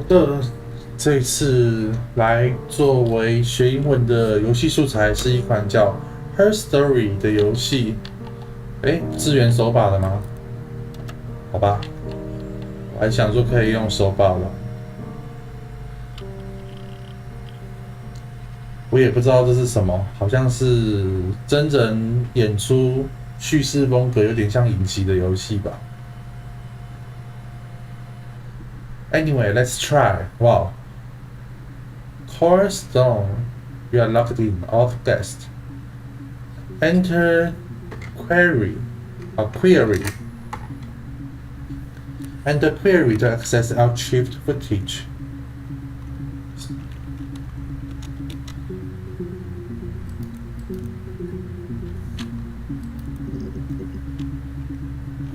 的，这次来作为学英文的游戏素材是一款叫《Her Story》的游戏。支援手把了吗？好吧，我还想说可以用手把了。我也不知道这是什么，好像是真人演出，叙事风格有点像影集的游戏吧。Anyway, let's try. Wow. Core Stone, you are logged in. All guests. Enter query. Enter query to access archived footage.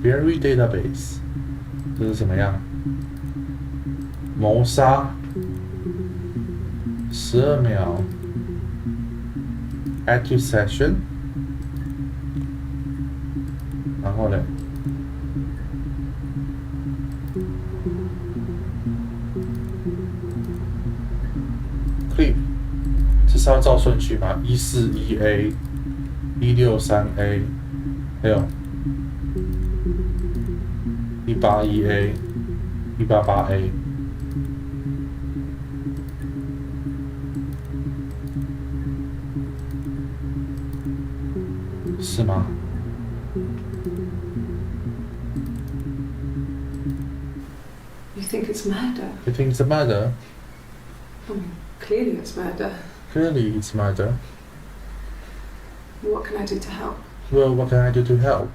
Query database. 这是什么样？谋杀12秒 Add to session 然后呢clip 这是要照顺序吗？141A 163A 还有181A 188A是吗？ You think it's murder? You think it's a murder? I mean, clearly it's murder. Clearly it's murder. What can I do to help? Well, what can I do to help?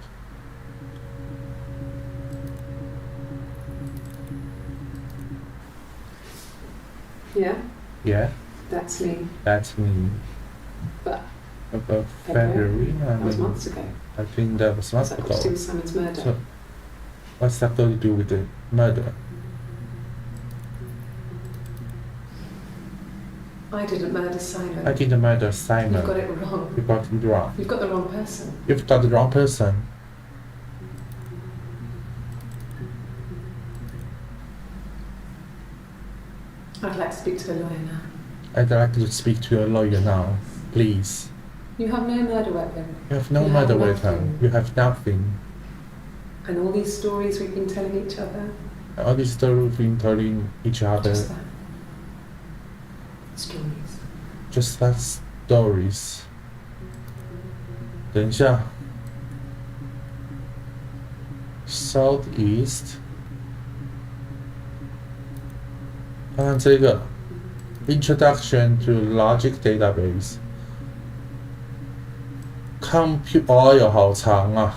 Yeah? Yeah, That's me. that's me. But About February, that was months ago. I think that was months What's that got to do ago. with Simon's murder? So, what's that got to do with the murder? I didn't murder Simon. I didn't murder Simon. You've got it wrong. You got it wrong. You've got the wrong person. You've got the wrong person. I'd like to speak to a lawyer now. I'd like to speak to your lawyer now, please. You have no murder weapon. You have no You murder have weapon. nothing. You have nothing. And all these stories we've been telling each other. All these stories we've been telling each other. Just that. Stories. Just that stories. 等一下 Southeast 看看这个 Introduction to Logic Database 哦哟好长啊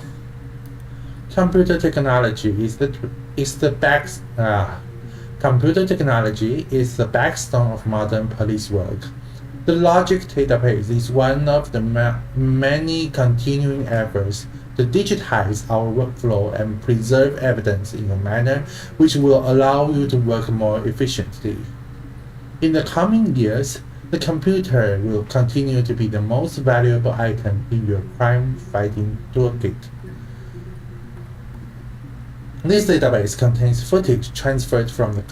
Computer technology is the Computer technology is the backbone of modern police work. The logic database is one of the many continuing efforts to digitize our workflow and preserve evidence in a manner which will allow you to work more efficiently. In the coming years, the computer will continue to be the most valuable item in your crime-fighting toolkit. This database contains footage transferred from the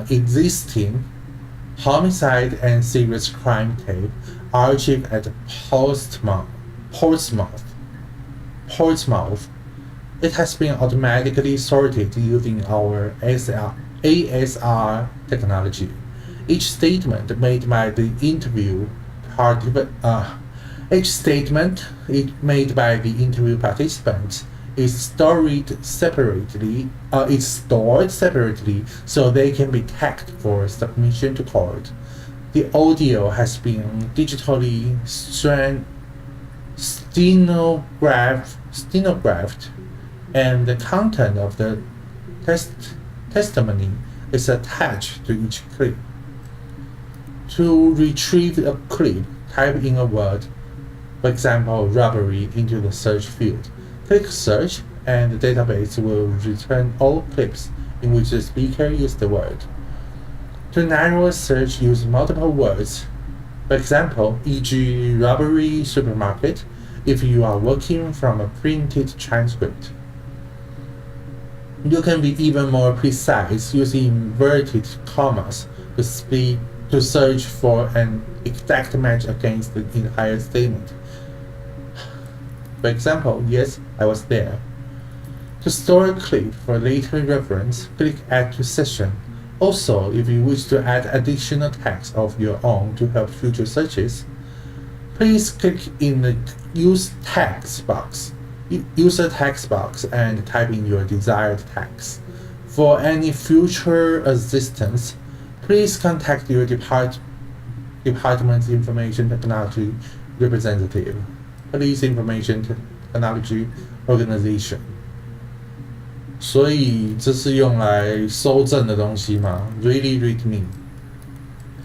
existing homicide and serious crime tape archived at Portsmouth. It has been automatically sorted using our ASR technology. Each statement made by the interview participants is stored separately so they can be tagged for submission to court. The audio has been digitally stenographed, and the content of the testimony is attached to each clip. To retrieve a clip, type in a word, for example, robbery, into the search field. Click search, and the database will return all clips in which the speaker used the word. To narrow a search, use multiple words. For example, e.g. robbery supermarket, if you are working from a printed transcript. You can be even more precise using inverted commas to search for an exact match against the entire statement. For example, yes, I was there. To store a clip for later reference, click Add to Session. Also, if you wish to add additional text of your own to help future searches, please click in the User text box and type in your desired text. For any future assistance, please contact your department's information technology representative, Police Information Technology Organization. 所以这是用来搜证的东西吗 ？Really read me.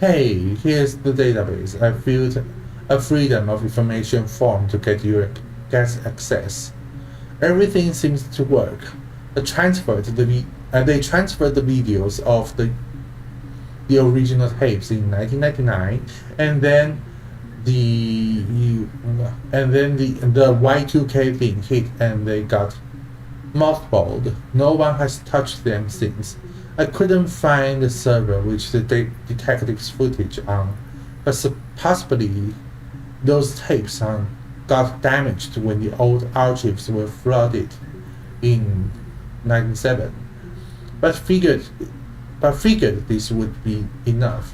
Hey, here's the database. I filled a Freedom of Information form to get access. Everything seems to work. They transferred the videos of the original tapes in 1999, and then the Y2K thing hit and they got mothballed. No one has touched them since. I couldn't find the server which the detective's footage on, but possibly those tapes got damaged when the old archives were flooded in 1997. But figured this would be enough.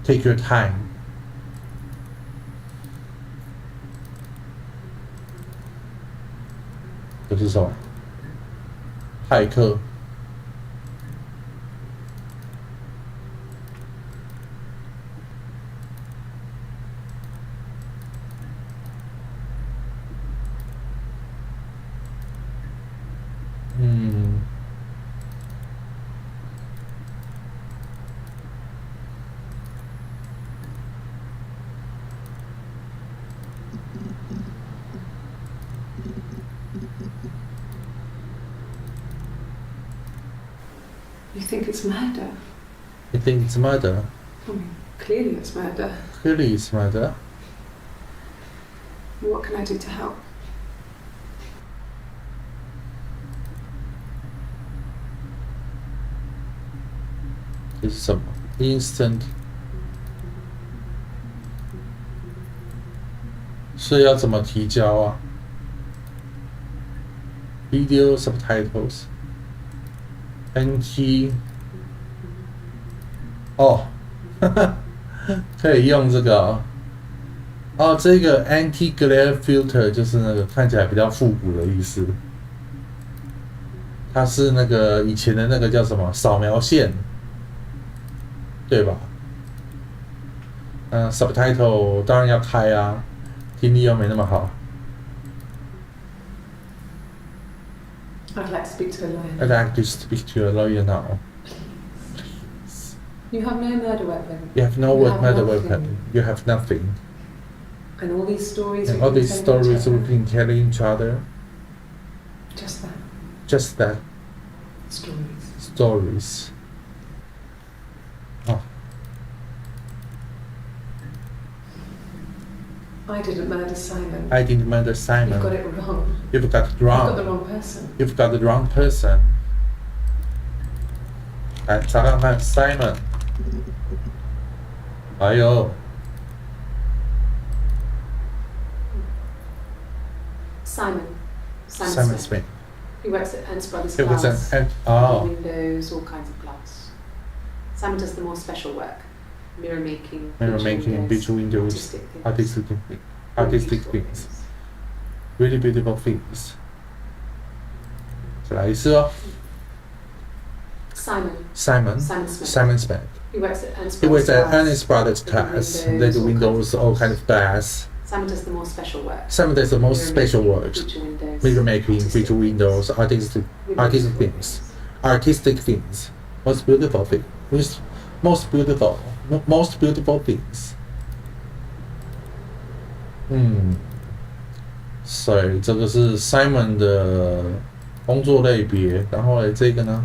Take your time. 这是什么？骇客。You think it's murder? You think it's murder? I mean, clearly it's murder. Clearly it's murder. What can I do to help? This is some instant. 是要怎么提交啊 ？Video subtitles. NT 哦，可以用这个哦，这个 anti glare filter 就是那个看起来比较复古的意思。它是那个以前的那个叫什么扫描线，对吧？subtitle 当然要开啊，听力又没那么好。I'd like to speak to a lawyer. I'd like to speak to a lawyer now. Please. You have no murder weapon. You have no murder weapon. You have nothing. And all these stories. And all these stories we've been telling each other. Just that. Just that. Stories. Stories. Oh. I didn't murder Simon. I didn't murder Simon. You've got it wrong. You've got it wrong. You've got the wrong person. You've got the wrong person. 来查看看 Simon。哎呦 Simon Smith. He works at Ernst Brothers It was Glass. oh. Windows, all kinds of glass. Simon does the more special work. Mirror making, visual windows, artistic things, really beautiful things. 再来一次哦。Simon Smith. He works at Ernst Brothers Glass. They do windows, all kinds of glass. Simon does the more special work. Simon does the most special work. Feature windows, Mirror making, visual windows, artistic things. Most beautiful things. Most beautiful things. 所以这个是 Simon 的工作类别，然后呢，这个呢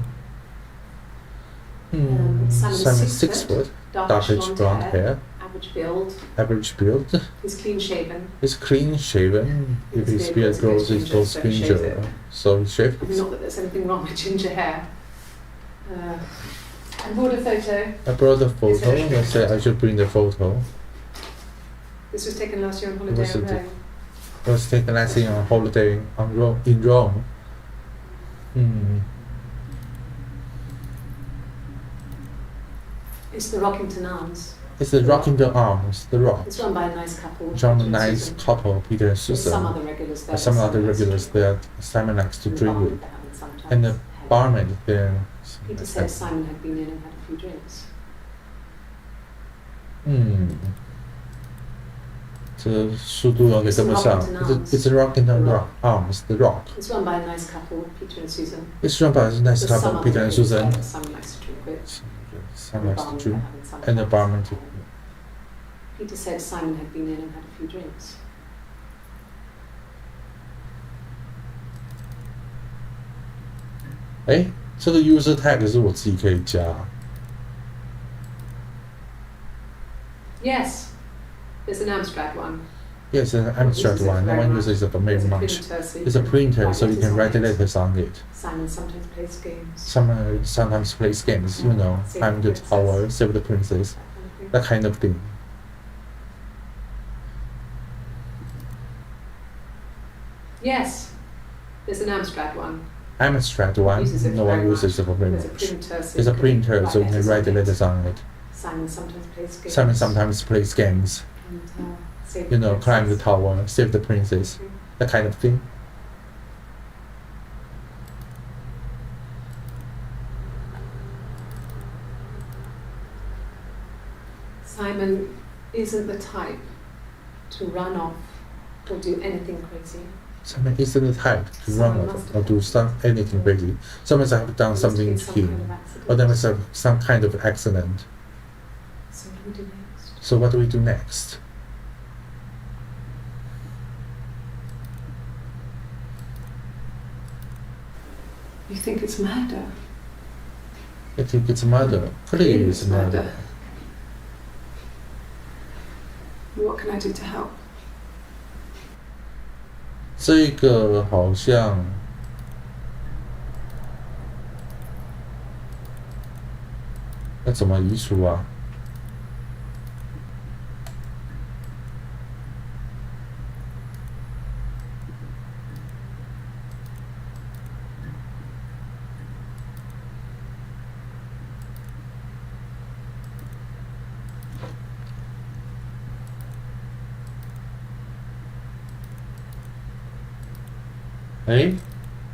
？Simon 6 foot, darkish blonde hair, Average build. Average build. He's clean shaven. He's clean shaven. If his beard grows, it goes ginger. So he shaved. Not that there's anything wrong with ginger hair. I brought a photo. I brought a photo. I said I should bring the photo. This was taken last year on holiday in Rome. It was taken last year on holiday in Rome. It's the Rockington Arms. It's the Rockington Arms, the Rock. It's run by a nice couple. Run by a nice couple, Peter and Susan. Some other regulars there. Some other regulars there Simon likes to drink with. And the barman there. Peter said Simon had been in and had a few drinks. 这速度有点跟不上。It's Rockington Arms, the Rock. It's run by a nice couple, Peter and Susan. It's run by a nice couple, Peter and Susan. Simon likes to drink with. Simon likes to drink. And the barman too. Peter said Simon had been in and had a few drinks. 这个 user tag 是我自己可以加。Yes, there's an abstract one. Yes, an abstract one. No one uses it very much. It's a printer, so you can write letters on it. Simon sometimes plays games. Simon sometimes plays games, you know, climb the tower, save the princess, that kind of thing. Yes, there's an abstract one. Abstract one, no one uses it very much. It's a printer, so you can write the letters on it. Simon sometimes plays games. Simon sometimes plays games. And, you know, climb the tower, save the princess, that kind of thing. Simon isn't the type to run off or do anything crazy. Simon isn't the type to run off or do anything crazy. Someone must have done something to him, or there must have some kind of accident. So what do we do next? So what do we do next? You think it's murder? I think it's murder. Clearly it's murder. What can I do to help? 这个好像要怎么移除啊？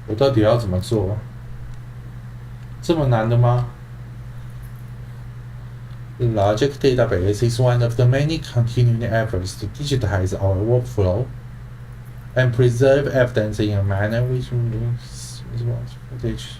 我到底要怎么做？这么难的吗？ The logic database is one of the many continuing efforts to digitize our workflow and preserve evidence in a manner which removes footage.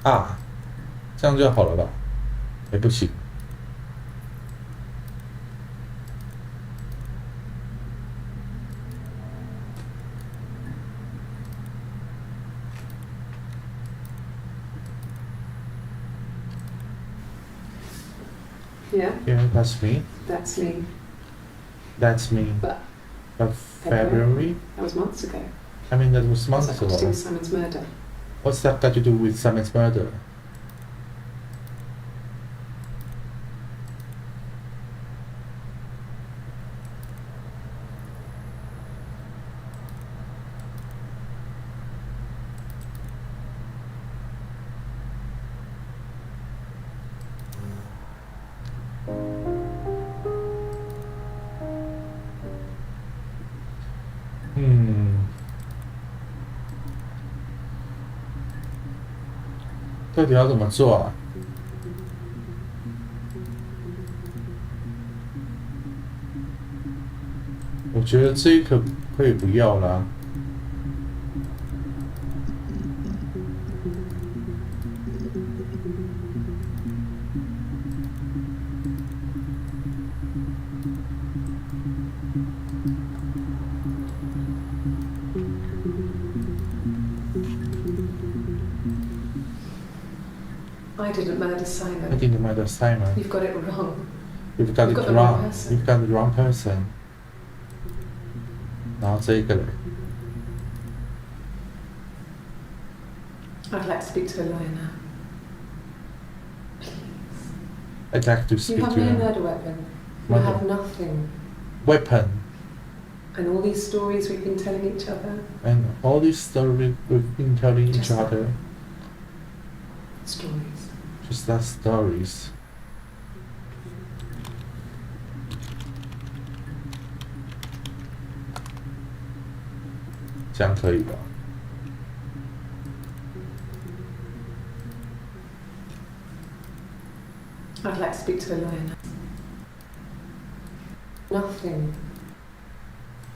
啊，这样就好了吧？不行。Yeah. Yeah, that's me. That's me. That's me. But February? That was months ago. I mean, that was months ago. What's that got to do with Simon's murder? What's that got to do with Simon's murder? Hmm. 到底要怎么做啊？我觉得这个可以不要啦。I didn't murder I Simon. didn't murder Simon. You've got it wrong. You've got You've it got the wrong wrong. person. You've got the wrong person. 然后这个人 I'd like to speak to a lawyer now. I'd like to You speak have to no a murder weapon. You Murder. have nothing. weapon. And all these stories we've been telling each other. And all these stories we've been telling each Just other, Stories. just that stories. 这样可以吧？ I'd like to speak to a lawyer now. Nothing.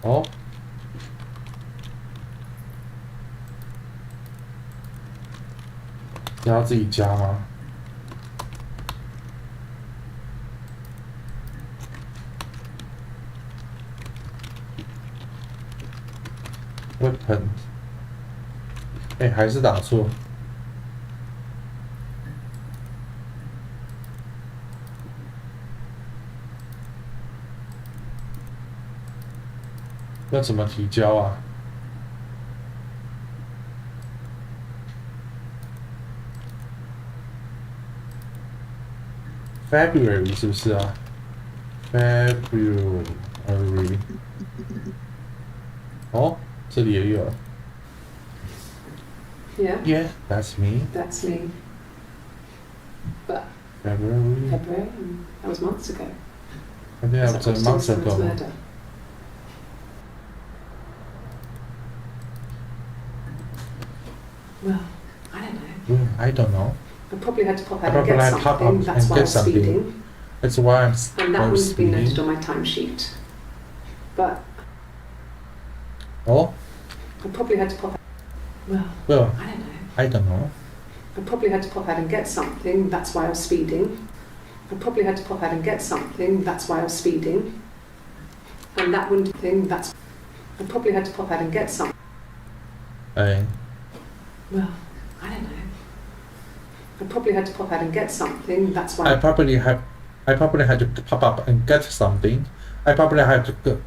哦，要自己加吗？ weapon， 哎，还是打错。要怎么提交啊？ February 是不是啊 ？February，哦，这里也有。 Yeah, Yeah, that's me. that's me. But February. February, that was months ago. I think that Is was a what month Simon's ago. murder? Well, I don't know. Well, I don't know. I probably had to pop I out and probably get had to pop something. out That's and why get I'm something. speeding. That's why I'm And that wouldn't be noted speeding. on my timesheet. But Oh, I probably had to pop out. Well, well, I don't know. I don't know. I probably had to pop out and get something. That's why I was speeding. I probably had to pop out and get something. That's why I was speeding. And that wouldn't thing. That's. I probably had to pop out and get something. 哎， Well, I don't know. I probably had to pop out and get something. That's I why. probably had to pop up and get something. I probably had to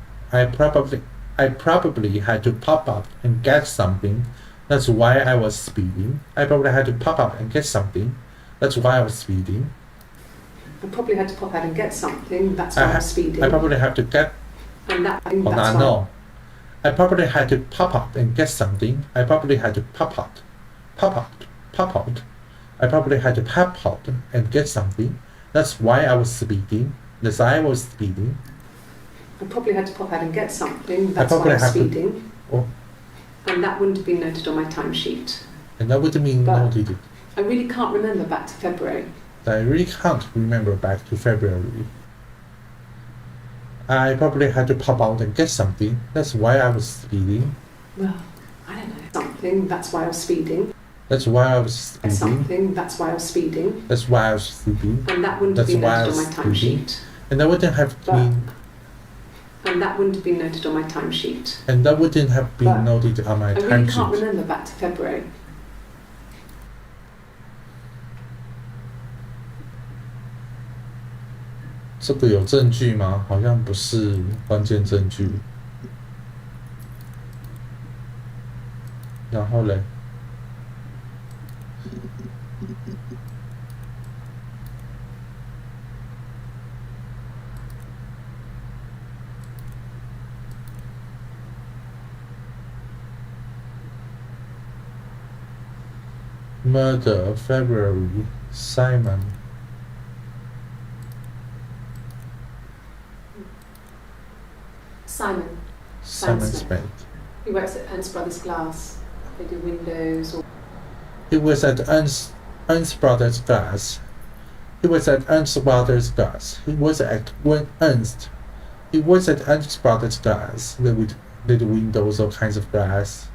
had to pop up and get something. That's why I was speeding. I probably had to pop up and get something. That's why I was speeding. I probably had to pop out and get something. That's why I was speeding. I probably have to get. And that. 好 That's 难 why. 哦。I probably had to pop up and get something. I probably had to pop out. I probably had to pop out and get something. That's why I was speeding. That's why I was speeding. I probably had to pop out and get something. I That's why probably I was had to- speeding. Oh, And that wouldn't have been noted on my timesheet. and that would mean But- noted. I really can't remember back to February. I really can't remember back to February. I probably had to pop out and get something. That's why I was speeding. Well, I don't know. Something. That's why I was speeding. That's why I was speeding. Something. That's why I was speeding. That's why I was speeding. And that wouldn't have That's been why I noted on my was speeding. timesheet. And that wouldn't have But- been. And that wouldn't have been noted on my timesheet. And that wouldn't have been But noted on my I really can't timesheet. remember back to February. 这个有证据吗？好像不是关键证据。然后嘞，Murder February Simon Simon. Smith. He works at Ernst Brothers Glass. They do windows or He was at Ernst Brothers Glass. He was at Ernst Brothers Glass. He was at Ernst. He was at Ernst Brothers Glass. They would did windows, all kinds of glass.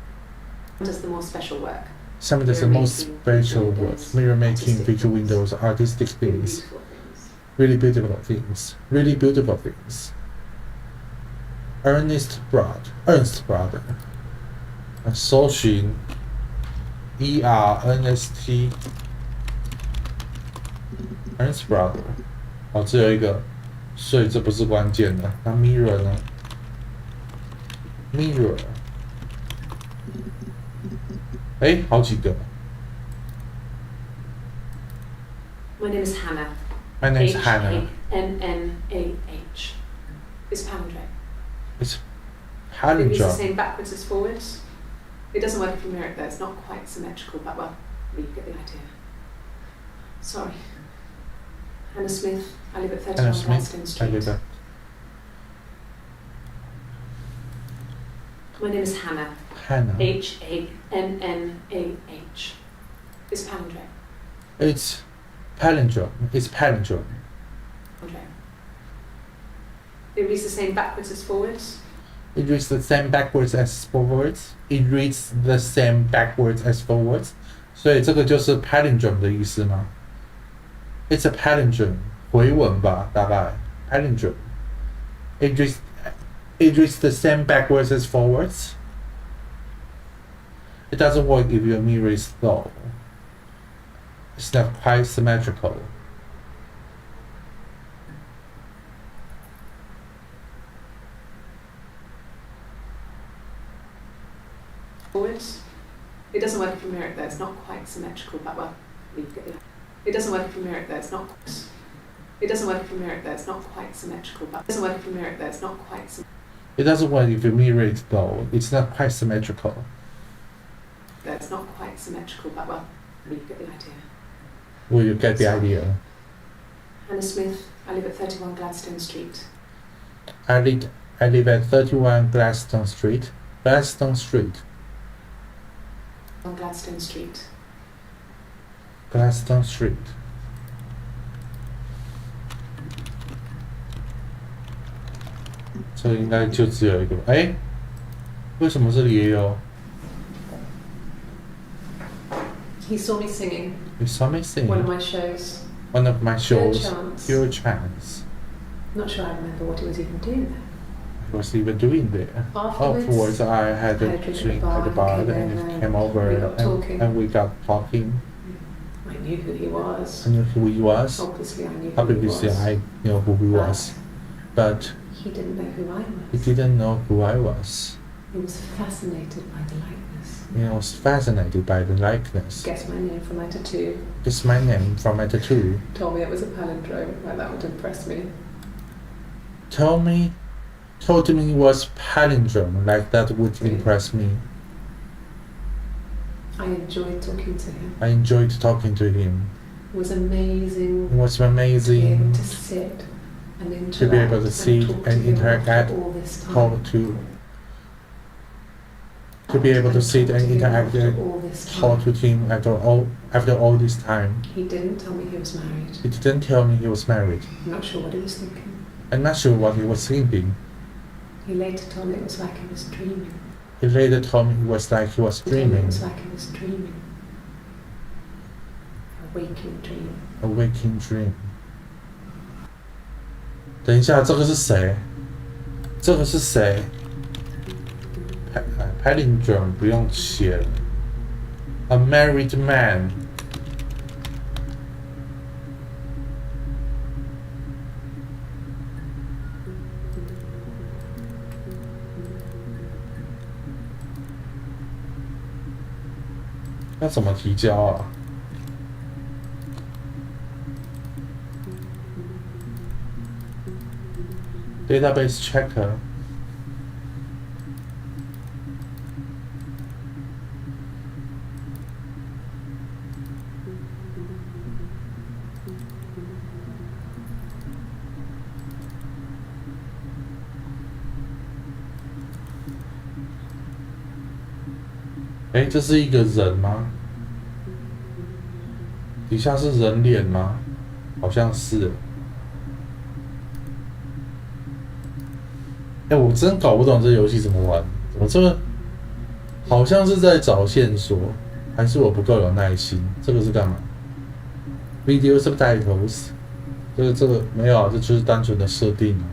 does the more special work. Some of the Mirror most making, special visual work, windows, mirror making, artistic visual things. windows, artistic Really things, beautiful things. really beautiful things, really beautiful things. Ernst Brother，搜寻 Ernst Ernst brother， 哦，只有一个，所以这不是关键的。那 mirror 呢 ？mirror， 哎，好几个。My name is Hannah. My name is Hannah. H-A-N-N-A-H. It's palindrome. It's It reads the palindrome. same backwards as forwards. It doesn't work if you mirror it though. It's not quite symmetrical, but well, you get the idea. Sorry. Hannah Smith. I live at 31 Hannah Gladstone Smith. I Street. live at. My name is Hannah. Hannah. H-A-N-N-A-H. It's palindrome. It's palindrome. It's palindrome. It reads the same backwards as forwards. It reads the same backwards as forwards. It reads the same backwards as forwards. 所以这个就是 palindrome 的意思吗？ It's a palindrome. 回文吧，大概 palindrome. It reads the same backwards as forwards. It doesn't work if your mirror is low. It's not quite symmetrical. Forwards. It doesn't work if you mirror it though. It's not quite symmetrical, but well, you get the. It doesn't work if you mirror it though. It's not. It doesn't work if you mirror it though. It's not quite symmetrical, but it doesn't work if you mirror it though. It's not quite. It doesn't work if your mirror is low. It's not quite symmetrical. It's not quite symmetrical, but well, you get the idea. Will you get the idea? Hannah Smith. I live at 31 Gladstone Street. I live at 31 Gladstone Street. Gladstone Street. On Gladstone Street. Gladstone Street. 这应该就只有一个。哎，为什么这里也有 He saw me singing. You saw me sing One of my shows. one of my shows. Chance. Pure Chance. Not sure I remember what he was even doing there. I was even doing there. Afterwards, I had a drink at the bar, and he came over, and we got talking. I knew who he was. I knew who he was. Obviously, I knew who he Obviously, was. I knew who he was, but He didn't know who I he was. didn't know who I was. He was fascinated by the likeness. He was fascinated by the likeness. Guessed my name from my tattoo. It's my name from my tattoo. Told me it was a palindrome. Like that would impress me. Told me it was palindrome, like that would impress me. I enjoyed talking to him. I enjoyed talking to him. It was amazing. It was To be amazing able to sit and interact. to be able to sit talk to and him interact, after all this time. to be able to sit and interact After and all this talk time. to him after all this time. He didn't tell me he was married. He didn't tell me he was married. I'm not sure what he was thinking. I'm not sure what he was thinking. He later told me it was like he was dreaming. He later told me it was like he was He told me It dreaming, was like he was dreaming. A waking dream. a waking dream. 等一下，这个是谁？这个是谁？Palindrome 不用写了。A married man. 要怎么提交啊？Database checker. 哎，这是一个人吗？底下是人脸吗？好像是。哎，我真搞不懂这游戏怎么玩。我这个好像是在找线索，还是我不够有耐心？这个是干嘛 ？Video subtitles。这个没有啊，这就是单纯的设定啊。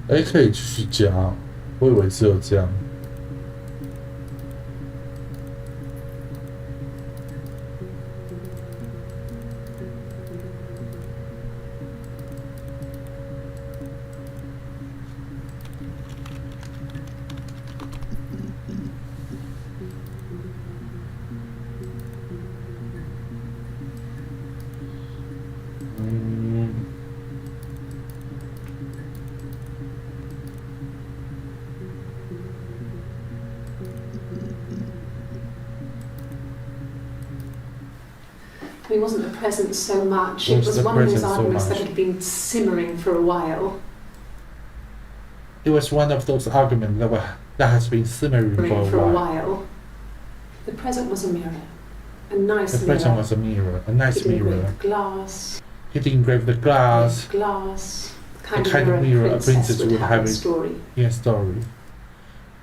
哎，可以继续加，我以为只有这样。It wasn't the present so much. It It was was the one of those present so arguments that much. had been simmering for a while. It was one of those arguments that has been simmering for a while. The present was a mirror. A nice The mirror. present was a mirror, a nice It engraved mirror. the glass. It engraved the glass. Glass. The kind of mirror a princess would have in a story. In a story.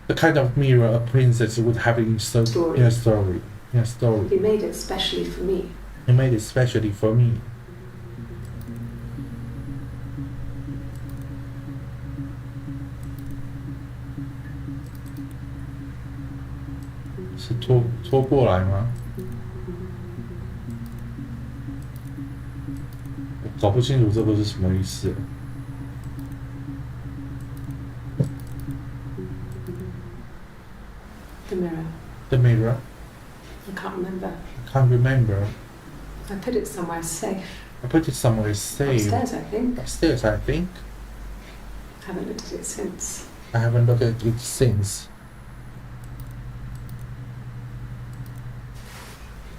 The kind of mirror a princess would have in a story. In a story. He made it specially for me. He made it specially for me. 是拖过来吗？我搞不清楚这个是什么意思。The mirror. The mirror. I can't remember. I can't remember. I put it somewhere safe. I put it somewhere safe. Upstairs, I think. Upstairs, I think. Haven't looked at it since. I haven't looked at it since.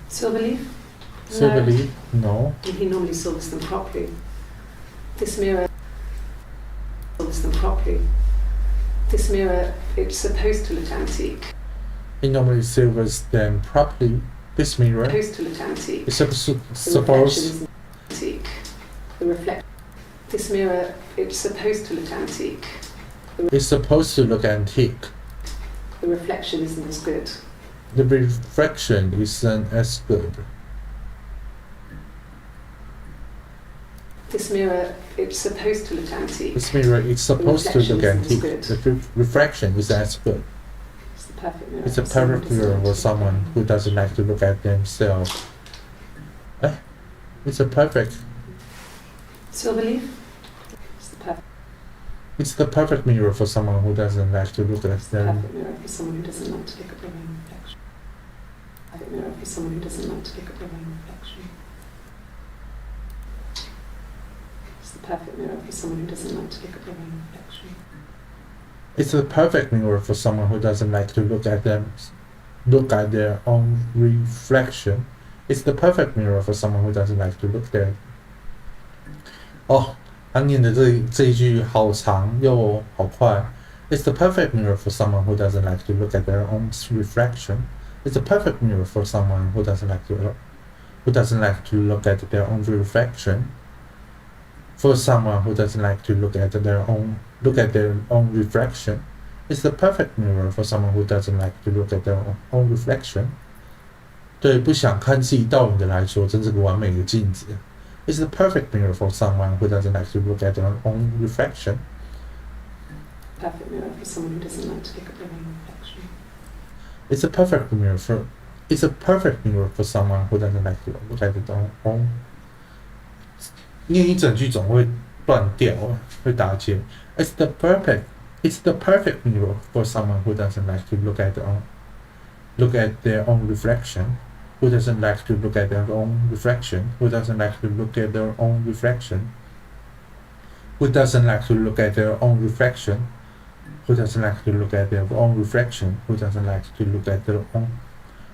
Silver leaf? Silver leaf? No. He normally silvers them properly. This mirror silvers them properly. This mirror, it's supposed to look antique. He normally silvers them properly. This mirror Supposed to look antique. is The reflection is antique. The reflect. This mirror, it's supposed to look antique. It's supposed to look antique. The reflection isn't as good. The reflection isn't as good. This mirror, it's supposed to look antique. This mirror is supposed to look antique. Good. The reflection is as good. It's the perfect mirror. It's a perfect mirror for someone who doesn't like to look at themselves. It's a perfect. Silver leaf? It's the perfect. It's the perfect mirror for someone who doesn't like to look at It's the them. perfect mirror for someone who doesn't like to look at their own reflection. Perfect mirror for someone who doesn't like to look at their own reflection. It's the perfect mirror for someone who doesn't like to look at their own reflection. It's the perfect mirror for someone who doesn't like to look at their own reflection. It's the perfect mirror for someone who doesn't like to look there. 哦，他念的这一句好长又好快。It's the perfect mirror for someone who doesn't like to look at their own reflection. It's the perfect mirror for someone who doesn't like to look at their own reflection. For someone who doesn't like to look at their own reflection. It's the perfect mirror for someone who doesn't like to look at their own reflection. 对不想看自己倒影的来说，真是个完美的镜子。It's the perfect mirror for someone who doesn't like to look at their own reflection. Perfect mirror for someone who doesn't like to look at their own reflection. It's a perfect mirror for someone who doesn't like to look at their own. 念一整句总会断掉，会打结。It's the perfect mirror for someone who doesn't like to look at their own reflection. Who doesn't like to look at their own reflection? Who doesn't like to look at their own reflection? Who doesn't like to look at their own reflection? Who doesn't like to look at their own reflection? Who doesn't like to look at their own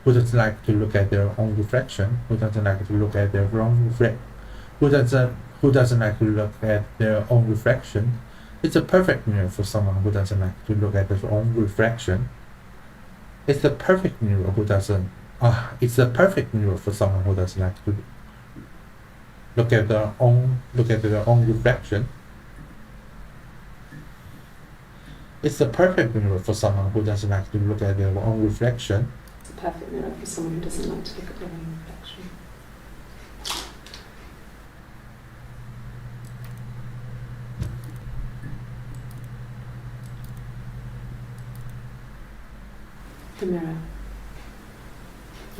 Who doesn't like to look at their own reflection? Who doesn't like to look at their own reflection? Who doesn't like to look at their own reflection? It's a perfect mirror for someone who doesn't like to look at their own reflection. It's the perfect mirror It's the perfect mirror for someone who doesn't like to look at their own reflection. It's the perfect mirror for someone who doesn't like to look at their own reflection. It's a perfect mirror for someone who doesn't like to look at their own reflection. The mirror.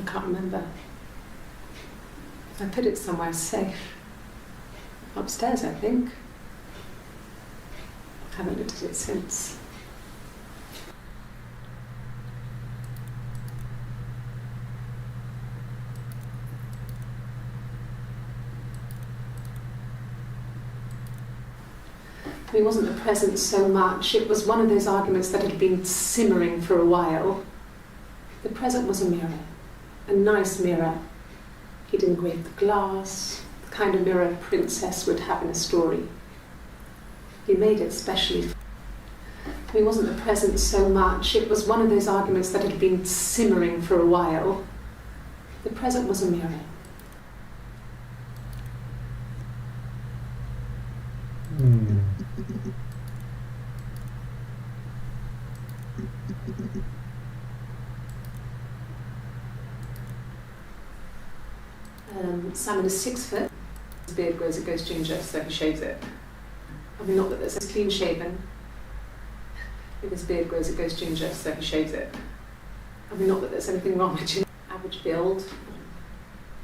I can't remember. I put it somewhere safe. Upstairs, I think. I haven't looked at it since. It wasn't the present so much, it was one of those arguments that had been simmering for a while. The present was a mirror, a nice mirror. He'd engraved the glass, the kind of mirror a princess would have in a story. He made it specially. It wasn't the present so much, it was one of those arguments that had been simmering for a while. The present was a mirror. Simon is 6 foot. His beard grows, it goes ginger, so he shaves it. I mean, not that there's clean shaven. If his beard grows, it goes ginger, so he shaves it. I mean, not that there's anything wrong with ginger. Average build.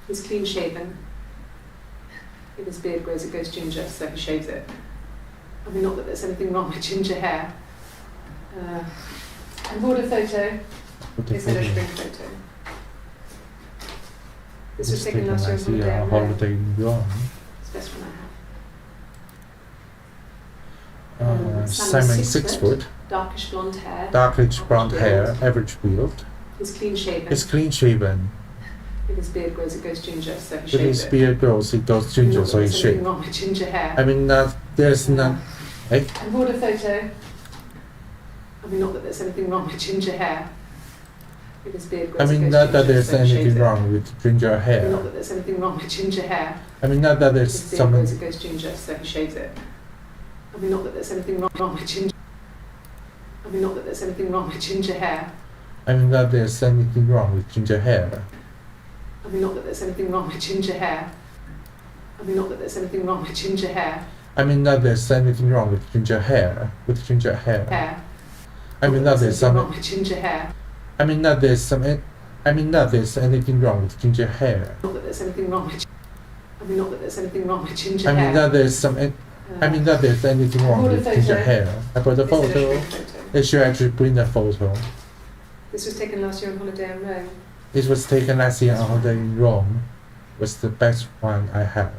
He's clean shaven. If his beard grows, it goes ginger, so he shaves it. I mean, not that there's anything wrong with ginger hair. And board a photo. It's an spring photo. This was taken last year on holiday in Rome. It's the best one I have. Simon 6 foot. Darkish blonde hair. Darkish blonde hair, average build. He's clean shaven. He's clean shaven. If his beard grows, it goes ginger, so he If shaves his it. beard grows, it goes ginger, so he shaves it. shaves. Wrong with ginger hair. I mean, there's not. And board a photo. I mean, not that there's anything wrong with ginger hair. If his beard grows, I mean, it goes not that ginger, there's so he shaves anything it. wrong with ginger hair. Not that there's anything wrong with ginger hair. I mean, not that there's If his beard some. grows, it goes ginger, so he shaves it. I mean, not that there's anything wrong with ginger. I mean, not that there's anything wrong with ginger hair. I mean, not there's anything wrong with ginger hair. I mean, not that there's anything wrong with ginger hair. I mean, not that there's anything wrong with ginger hair. I mean, not there's anything wrong with ginger hair. With ginger hair. Hair. I mean, not there's some. wrong with ginger hair. I mean, not there's some. I mean, not there's anything wrong with ginger hair. Not that there's anything wrong with. I mean, not that there's anything wrong with ginger I hair. mean, not there's some. I mean, not there's anything wrong brought a with photo. ginger hair. I brought a It's an photo. illustrated photo. They should actually bring the photo. This was taken last year on holiday in Rome. It was taken last year on holiday in Rome. Was the best one I have.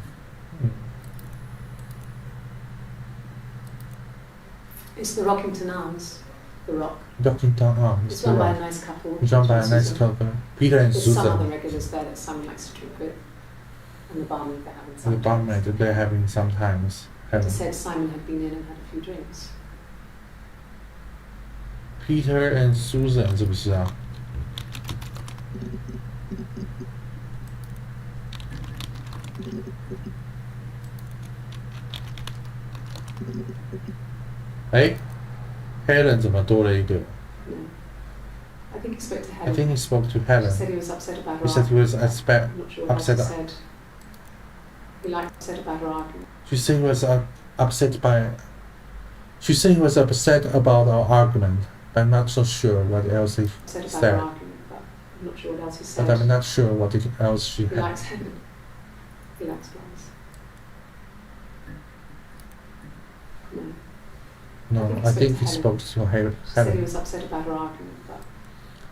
It's the Rockington Arms. The Rock. Dockington Arms. It's run by a nice couple. It's run by a Peter and nice Susan. couple. Peter and There's some other Susan. regulars there that Simon likes to drink with. And the barmaid they're having And the sometimes. barmaid that they're having sometimes. They said Simon had been in and had a few drinks. Peter and Susan 是不是啊？哎 ，Helen 怎么多了一个 No. I think he spoke to I Helen. think he spoke to He Helen. said he was upset about her He said he was upset. I'm not sure what upset. else he said. He liked upset about her argument. She said he was upset by. She said he was upset about our argument, but I'm not so sure what else he Upset about said. her argument, but I'm not sure what else he said. But I'm not sure what else she He had. likes Helen. He likes flowers. No. No, I think he spoke to She said he Helen. was upset about her argument, but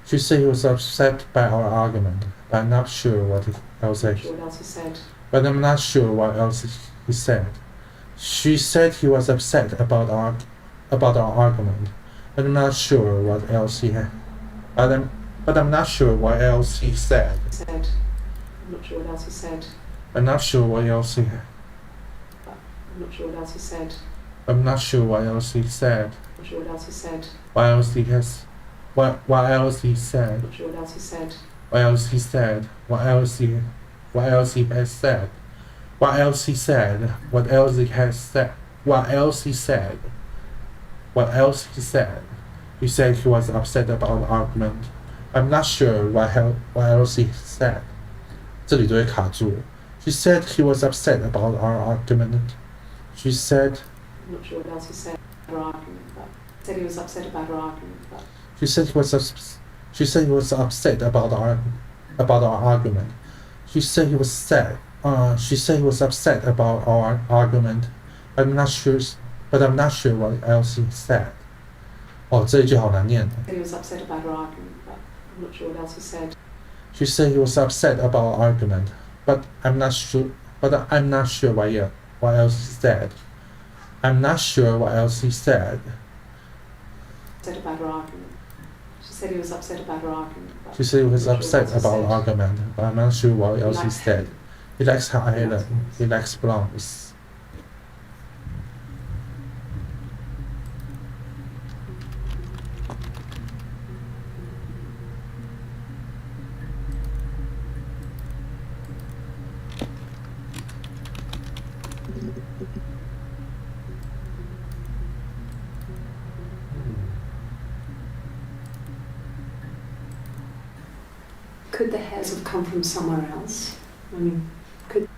She said he was upset by our argument, but I'm not sure what else. I'm not sure what else he said. But I'm not sure what else he said. She said he was upset about our argument, but I'm not sure what else he had. But I'm not sure what else he said. He said. I'm not sure what else he said. I'm not sure what else he had. I'm not sure what else he said. I'm not sure what else he said. I'm not sure what else he said. What else he has? What else he said? I'm not sure what else he said. What else he said? What else he has said? What else he said? What else he has said? What else he said? What else he said? He said he was upset about the argument. I'm not sure what else he said. 这里都会卡住。She said he was upset about our argument. She said. I'm not sure what else he said. Her argument, but said he was upset about her argument, but She said he was She said he was upset about our argument. She said he was sad. She said he was upset about our argument. I'm not sure, but I'm not sure what else he said. 哦，这一句好难念。He was upset about our argument, but I'm not sure what else he said. She said he was upset about our argument, but I'm not sure. But I'm not sure what else he said. I'm not sure what else he said. Upset about our argument. She said he was upset about our argument. She said he was upset about our argument, but I'm not sure what else he said. He likes her island. He likes blondes. Could the hairs have come from somewhere else? I mean, could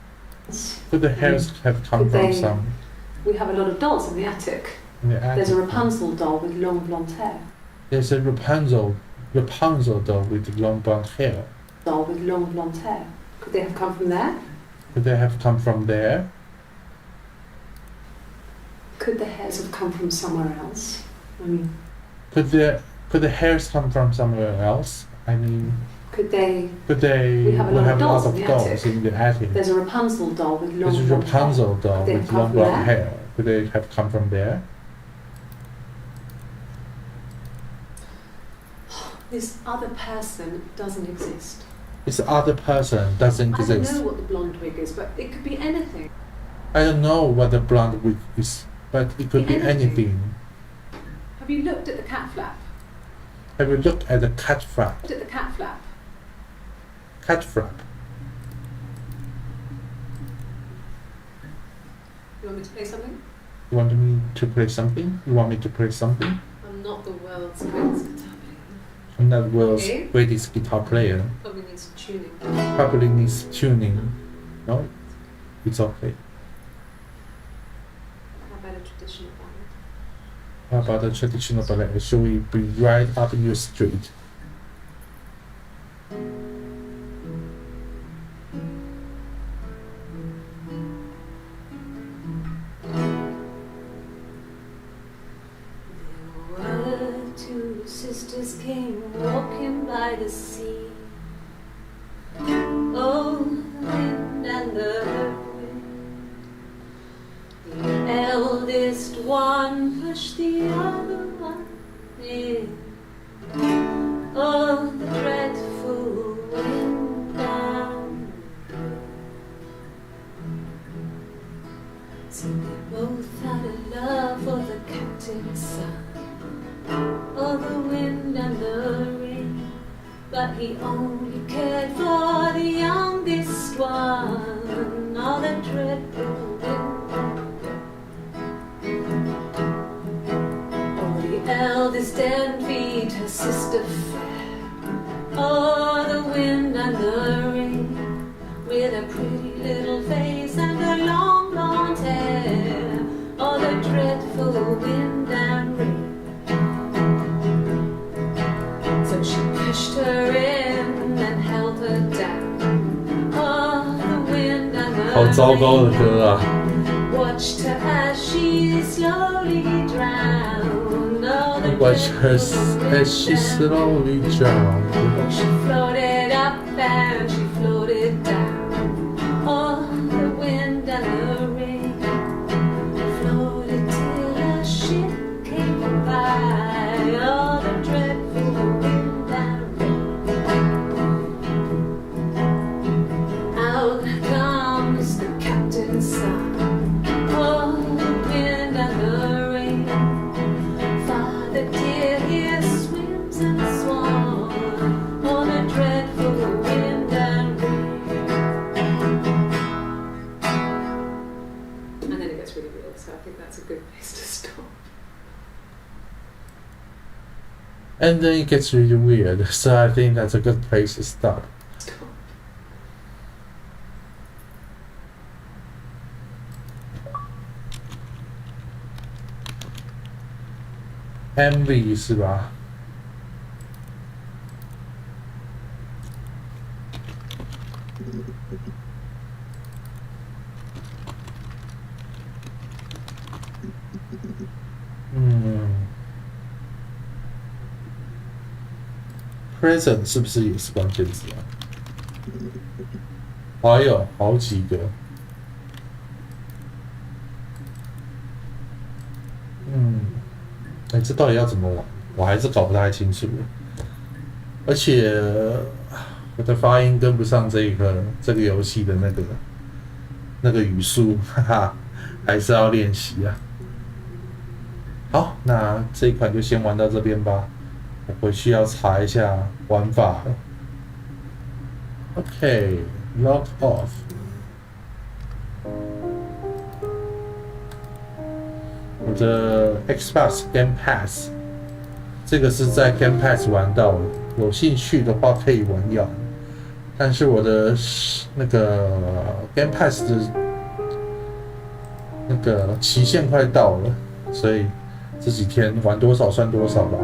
the hairs have come from some? We have a lot of dolls in the attic. There's a Rapunzel doll with long blonde hair. There's a Rapunzel doll with long blonde hair. Doll with long blonde hair. Could they have come from there? Could they have come from there? Could the hairs have come from somewhere else? I mean, could the hairs come from somewhere else? I mean, could they? We have a lot of dolls in the attic. There's a Rapunzel doll with long. There's a Rapunzel doll with long blonde hair. Could they have come from there? This other person doesn't exist. This other person doesn't exist. I don't know what the blonde wig is, but it could be anything. I don't know what the blonde wig is, but it could be anything. Have you looked at the cat flap? Have you looked at the cat flap? Looked at the cat flap. Cat flap. You want me to play something? You want me to play something? You want me to play something? I'm not the world's greatest guitar player. I'm not the world's greatest guitar player. Probably needs tuning. Probably needs tuning. No? It's okay. How about a traditional ballad? How about a traditional ballet? Should we be right up your street? There were two sisters came walking by the sea. Oh, the wind and the wind. The eldest one pushed the other one in. Oh, the dreadful wind and so they both had a love for the captain's son. Oh, the wind and the rain, but he only cared for the youngest one. Oh, the dreadful wind. Oh, the eldest envied her sister fair. Oh, the wind and the rain, with a pretty little face and a long blonde hair. Oh, the dreadful wind and rain. So she pushed her in and held her down. Oh, the wind and the 好糟糕的歌啊 rain watched her as she slowly drowned. Oh, the Watch her dreadful as she wind and slowly drowned. rain. She floated up and she floated down. Oh, the wind and the rain floated till a ship came by. Oh, the dreadful wind and rain. Out comes the captain's son. Oh, the wind and the rain. Father dear, here swims and swans. Oh, the dreadful wind and rain. And then it gets really real, so I think that's a good place to stop. And then it gets really weird, so I think that's a good place to stop. MV 是吧 present 是不是也是关键字啊？还有好几个。这到底要怎么玩？我还是搞不太清楚。而且我的发音跟不上这个游戏的那个语速，哈哈，还是要练习啊。好，那这一款就先玩到这边吧。我回去要查一下玩法了。OK，log off。我的 Xbox Game Pass， 这个是在 Game Pass 玩到的，有兴趣的话可以玩玩。但是我的那个 Game Pass 的那个期限快到了，所以这几天玩多少算多少吧。